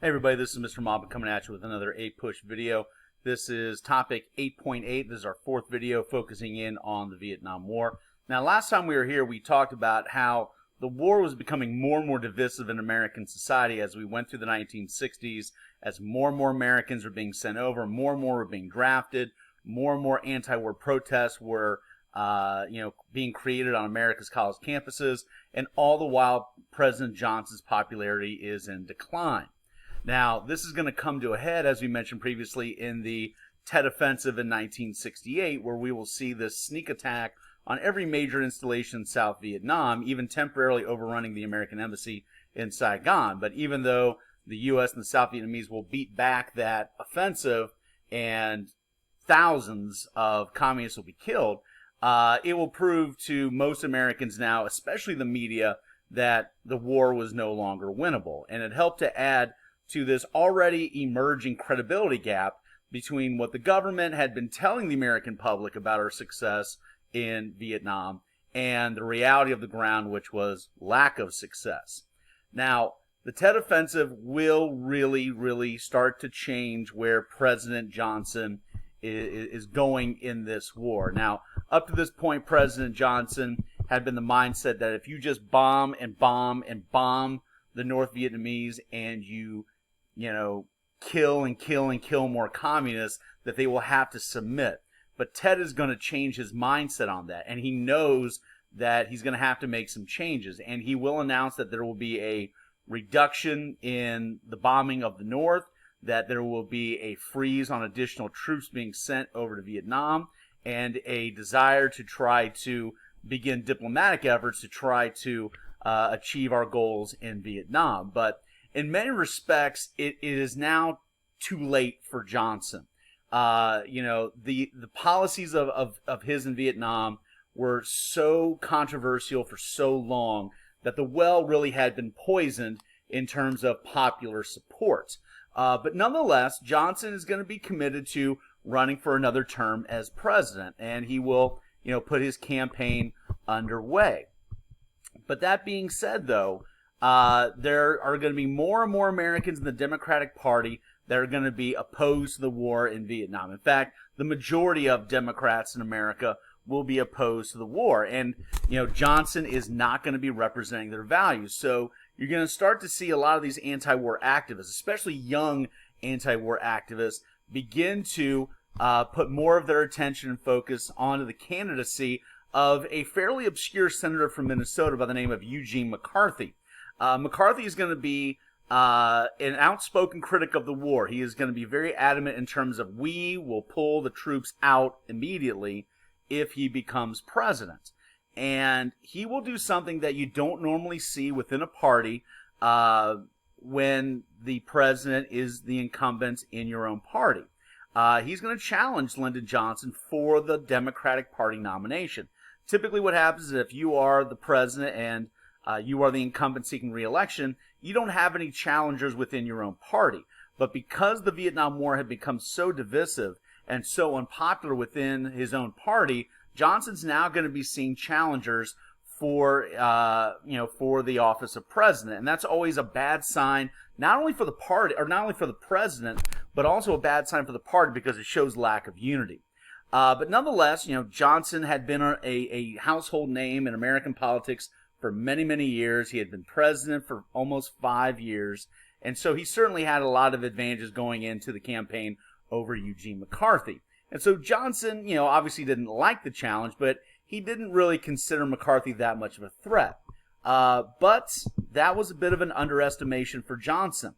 Hey everybody, this is Mr. Mob coming at you with another APUSH video. This is topic 8.8. This is our fourth video focusing in on the Vietnam War. Now, last time we were here, we talked about how the war was becoming more and more divisive in American society as we went through the 1960s, as more and more Americans were being sent over, more and more were being drafted, more and more anti-war protests were being created on America's college campuses, and all the while President Johnson's popularity is in decline. Now, this is going to come to a head, as we mentioned previously, in the Tet Offensive in 1968, where we will see this sneak attack on every major installation in South Vietnam, even temporarily overrunning the American embassy in Saigon. But even though the U.S. and the South Vietnamese will beat back that offensive and thousands of communists will be killed, it will prove to most Americans now, especially the media, that the war was no longer winnable. And it helped to add to this already emerging credibility gap between what the government had been telling the American public about our success in Vietnam and the reality of the ground, which was lack of success. Now, the Tet Offensive will really start to change where President Johnson is going in this war. Now, up to this point, President Johnson had been the mindset that if you just bomb and bomb and bomb the North Vietnamese and you kill and kill and kill more communists, that they will have to submit. But Ted is going to change his mindset on that, and he knows that he's going to have to make some changes, and he will announce that there will be a reduction in the bombing of the North, that there will be a freeze on additional troops being sent over to Vietnam, and a desire to try to begin diplomatic efforts to try to achieve our goals in Vietnam. But in many respects, it is now too late for Johnson. The policies of his in Vietnam were so controversial for so long that the well really had been poisoned in terms of popular support. But nonetheless, Johnson is going to be committed to running for another term as president, and he will, put his campaign underway. But that being said, though, there are going to be more and more Americans in the Democratic Party that are going to be opposed to the war in Vietnam. In fact, the majority of Democrats in America will be opposed to the war. And, Johnson is not going to be representing their values. So you're going to start to see a lot of these anti-war activists, especially young anti-war activists, begin to put more of their attention and focus onto the candidacy of a fairly obscure senator from Minnesota by the name of Eugene McCarthy. McCarthy is going to be an outspoken critic of the war. He is going to be very adamant in terms of we will pull the troops out immediately if he becomes president. And he will do something that you don't normally see within a party when the president is the incumbent in your own party. He's going to challenge Lyndon Johnson for the Democratic Party nomination. Typically what happens is if you are the president and you are the incumbent seeking re-election, you don't have any challengers within your own party. But because the Vietnam War had become so divisive and so unpopular within his own party, Johnson's now going to be seeing challengers for the office of president, and that's always a bad sign, not only for the party or not only for the president, but also a bad sign for the party because it shows lack of unity. But nonetheless, Johnson had been a household name in American politics for many years. He had been president for almost 5 years, and so he certainly had a lot of advantages going into the campaign over Eugene McCarthy. And so Johnson, obviously didn't like the challenge, but he didn't really consider McCarthy that much of a threat. But that was a bit of an underestimation for Johnson.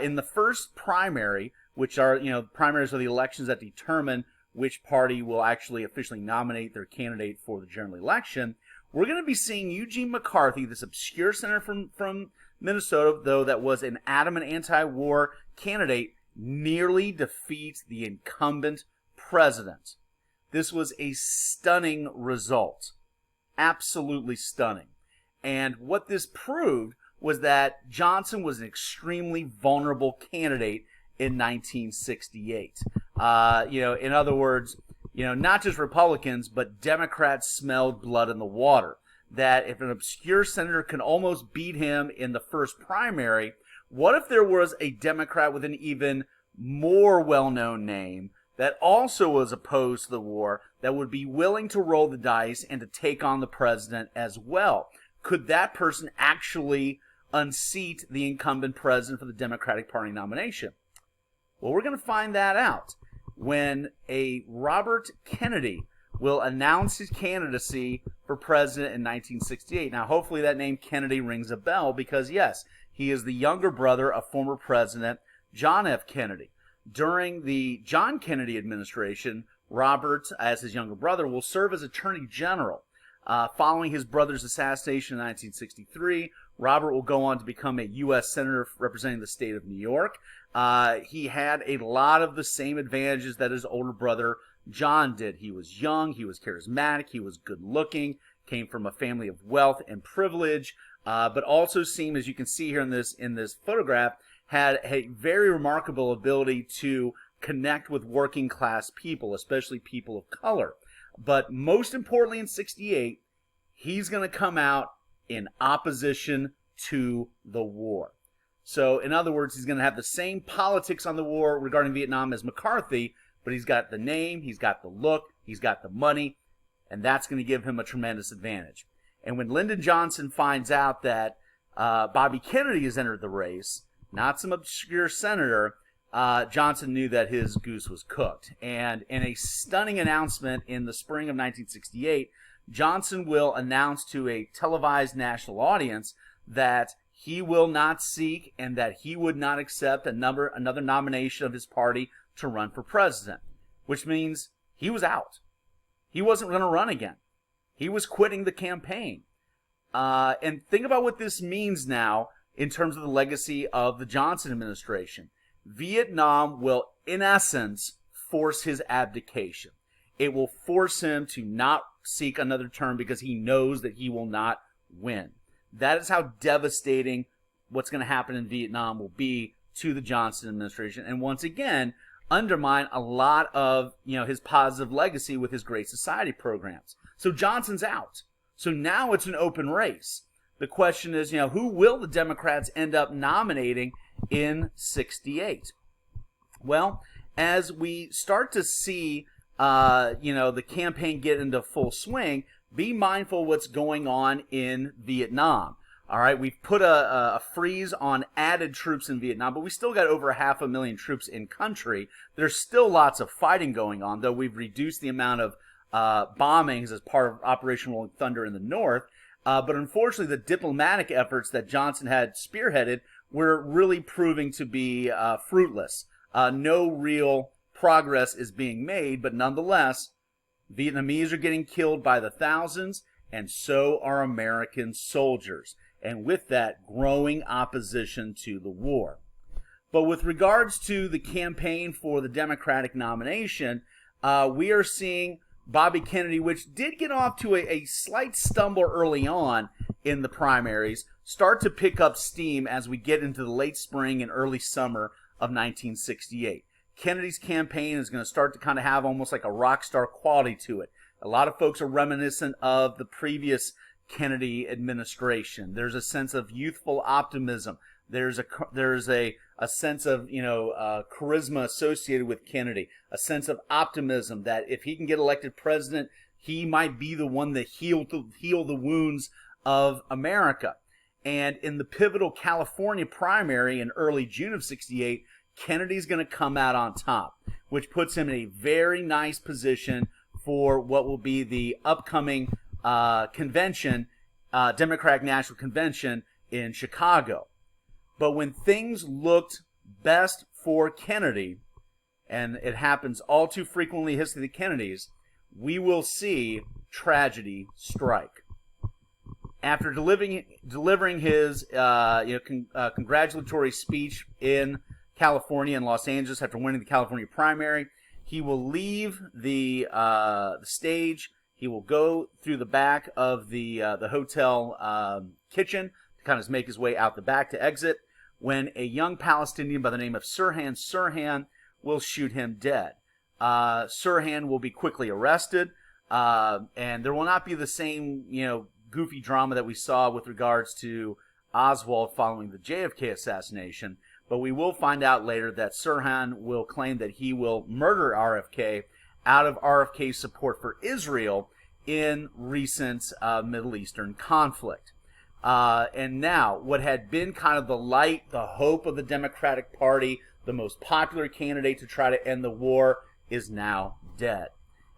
In the first primary, which are, primaries are the elections that determine which party will actually officially nominate their candidate for the general election, we're going to be seeing Eugene McCarthy, this obscure senator from Minnesota, though, that was an adamant anti-war candidate, nearly defeat the incumbent president. This was a stunning result. Absolutely stunning. And what this proved was that Johnson was an extremely vulnerable candidate in 1968. In other words, not just Republicans, but Democrats smelled blood in the water. That if an obscure senator can almost beat him in the first primary, What if there was a Democrat with an even more well-known name that also was opposed to the war, that would be willing to roll the dice and to take on the president as well? Could that person actually unseat the incumbent president for the Democratic Party nomination? Well, we're going to find that out when a Robert Kennedy will announce his candidacy for president in 1968. Now, hopefully that name Kennedy rings a bell because, yes, he is the younger brother of former President John F. Kennedy. During the John Kennedy administration, Robert, as his younger brother, will serve as Attorney General. Following his brother's assassination in 1963, Robert will go on to become a U.S. Senator representing the state of New York. He had a lot of the same advantages that his older brother John did. He was young, he was charismatic, he was good looking, came from a family of wealth and privilege, but also seemed, as you can see here in this photograph, had a very remarkable ability to connect with working class people, especially people of color. But most importantly in 68, he's going to come out in opposition to the war. So in other words, he's going to have the same politics on the war regarding Vietnam as McCarthy, but he's got the name, he's got the look, he's got the money, and that's going to give him a tremendous advantage. And when Lyndon Johnson finds out that Bobby Kennedy has entered the race, not some obscure senator, Johnson knew that his goose was cooked. And in a stunning announcement in the spring of 1968, Johnson will announce to a televised national audience that he will not seek and that he would not accept another nomination of his party to run for president, which means he was out. He wasn't going to run again. He was quitting the campaign. And think about what this means now in terms of the legacy of the Johnson administration. Vietnam will, in essence, force his abdication. It will force him to not seek another term because he knows that he will not win. That is how devastating what's going to happen in Vietnam will be to the Johnson administration. And once again, undermine a lot of his positive legacy with his Great Society programs. So Johnson's out. So now it's an open race. The question is, who will the Democrats end up nominating in 68? Well, as we start to see, the campaign get into full swing, be mindful what's going on in Vietnam. All right, we've put a freeze on added troops in Vietnam, but we still got over 500,000 troops in country. There's still lots of fighting going on, though we've reduced the amount of bombings as part of Operation Rolling Thunder in the north. But unfortunately, the diplomatic efforts that Johnson had spearheaded were really proving to be fruitless. No real progress is being made, but nonetheless, Vietnamese are getting killed by the thousands, and so are American soldiers. And with that, growing opposition to the war. But with regards to the campaign for the Democratic nomination, we are seeing Bobby Kennedy, which did get off to a slight stumble early on in the primaries, start to pick up steam as we get into the late spring and early summer of 1968. Kennedy's campaign is going to start to kind of have almost like a rock star quality to it. A lot of folks are reminiscent of the previous Kennedy administration. There's a sense of youthful optimism. There's a sense of charisma associated with Kennedy, a sense of optimism that if he can get elected president, he might be the one that heal the wounds of America. And in the pivotal California primary in early June of 68, Kennedy's going to come out on top, which puts him in a very nice position for what will be the upcoming convention, Democratic National Convention in Chicago. But when things looked best for Kennedy, and it happens all too frequently in the history of the Kennedys, we will see tragedy strike. After delivering his congratulatory speech in California and Los Angeles after winning the California primary, he will leave the stage. He will go through the back of the hotel kitchen to kind of make his way out the back to exit, when a young Palestinian by the name of Sirhan will shoot him dead. Sirhan will be quickly arrested, and there will not be the same goofy drama that we saw with regards to Oswald following the JFK assassination, but we will find out later that Sirhan will claim that he will murder RFK out of RFK's support for Israel in recent Middle Eastern conflict. And now, what had been kind of the light, the hope of the Democratic Party, the most popular candidate to try to end the war, is now dead.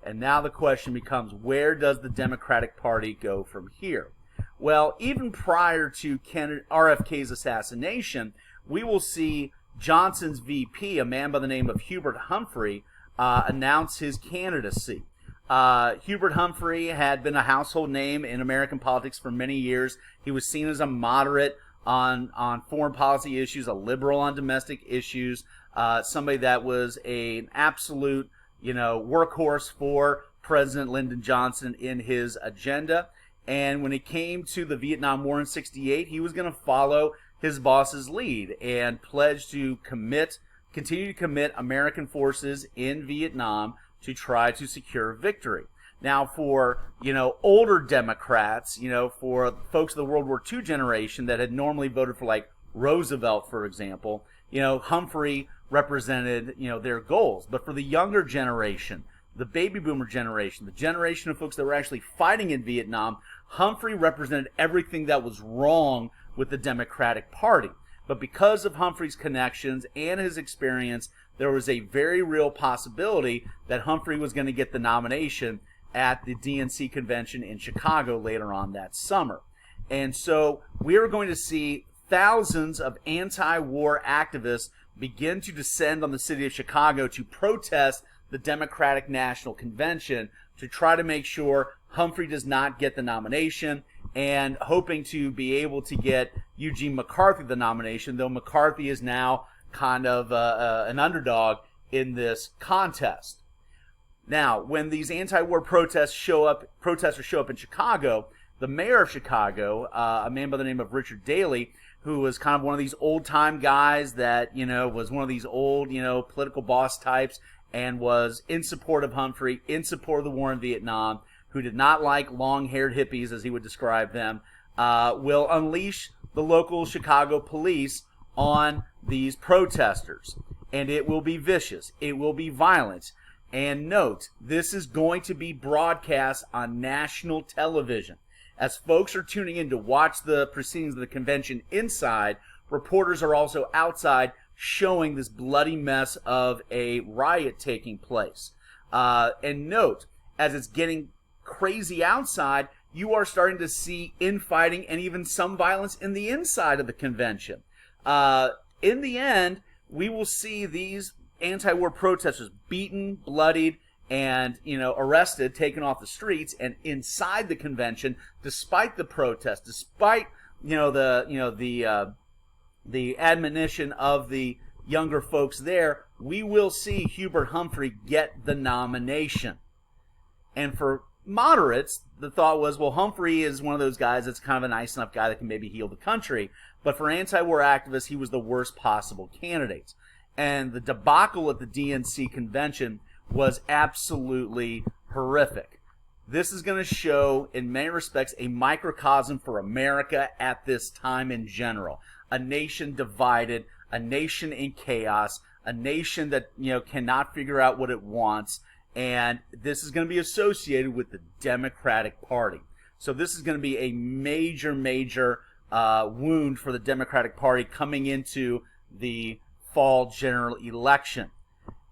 And now the question becomes, where does the Democratic Party go from here? Well, even prior to RFK's assassination, we will see Johnson's VP, a man by the name of Hubert Humphrey, announce his candidacy. Hubert Humphrey had been a household name in American politics for many years. He was seen as a moderate on foreign policy issues, a liberal on domestic issues, somebody that was an absolute, workhorse for President Lyndon Johnson in his agenda. And when it came to the Vietnam War in '68, he was going to follow his boss's lead and pledge to continue to commit American forces in Vietnam to try to secure victory. Now, for, older Democrats, for folks of the World War II generation that had normally voted for, like, Roosevelt, for example, Humphrey represented, their goals. But for the younger generation, the baby boomer generation, the generation of folks that were actually fighting in Vietnam, Humphrey represented everything that was wrong with the Democratic Party. But because of Humphrey's connections and his experience, there was a very real possibility that Humphrey was going to get the nomination at the DNC convention in Chicago later on that summer. And so we are going to see thousands of anti-war activists begin to descend on the city of Chicago to protest the Democratic National Convention to try to make sure Humphrey does not get the nomination, and hoping to be able to get Eugene McCarthy the nomination, though McCarthy is now kind of an underdog in this contest. Now, when these anti-war protesters show up in Chicago, the mayor of Chicago, a man by the name of Richard Daley, who was kind of one of these old-time guys that, was one of these old, political boss types, and was in support of Humphrey, in support of the war in Vietnam, who did not like long-haired hippies, as he would describe them, will unleash the local Chicago police on these protesters. And it will be vicious. It will be violent. And note, this is going to be broadcast on national television. As folks are tuning in to watch the proceedings of the convention inside, reporters are also outside showing this bloody mess of a riot taking place. And note, as it's getting crazy outside, you are starting to see infighting and even some violence in the inside of the convention. In the end, we will see these anti-war protesters beaten, bloodied, and arrested, taken off the streets, and inside the convention, despite the protest, despite the admonition of the younger folks there, we will see Hubert Humphrey get the nomination. And for moderates, the thought was, well, Humphrey is one of those guys that's kind of a nice enough guy that can maybe heal the country. But for anti-war activists, he was the worst possible candidate. And the debacle at the DNC convention was absolutely horrific. This is going to show, in many respects, a microcosm for America at this time in general. A nation divided, a nation in chaos, a nation that cannot figure out what it wants. And this is going to be associated with the Democratic Party. So this is going to be a major wound for the Democratic Party coming into the fall general election.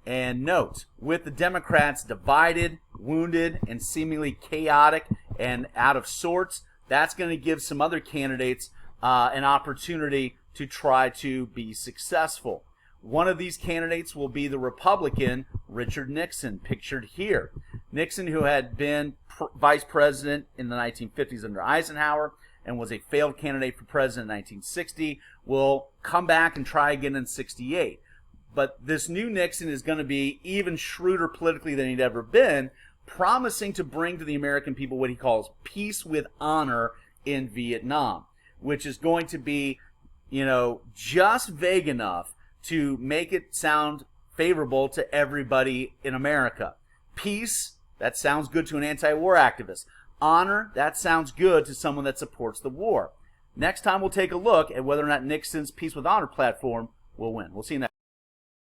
And note, with the Democrats divided, wounded, and seemingly chaotic and out of sorts, that's going to give some other candidates an opportunity to try to be successful. One of these candidates will be the Republican Richard Nixon, pictured here. Nixon, who had been vice president in the 1950s under Eisenhower and was a failed candidate for president in 1960, will come back and try again in '68. But this new Nixon is going to be even shrewder politically than he'd ever been, promising to bring to the American people what he calls peace with honor in Vietnam, which is going to be, just vague enough to make it sound favorable to everybody in America. Peace, that sounds good to an anti-war activist. Honor, that sounds good to someone that supports the war. Next time we'll take a look at whether or not Nixon's Peace with Honor platform will win. We'll see you next.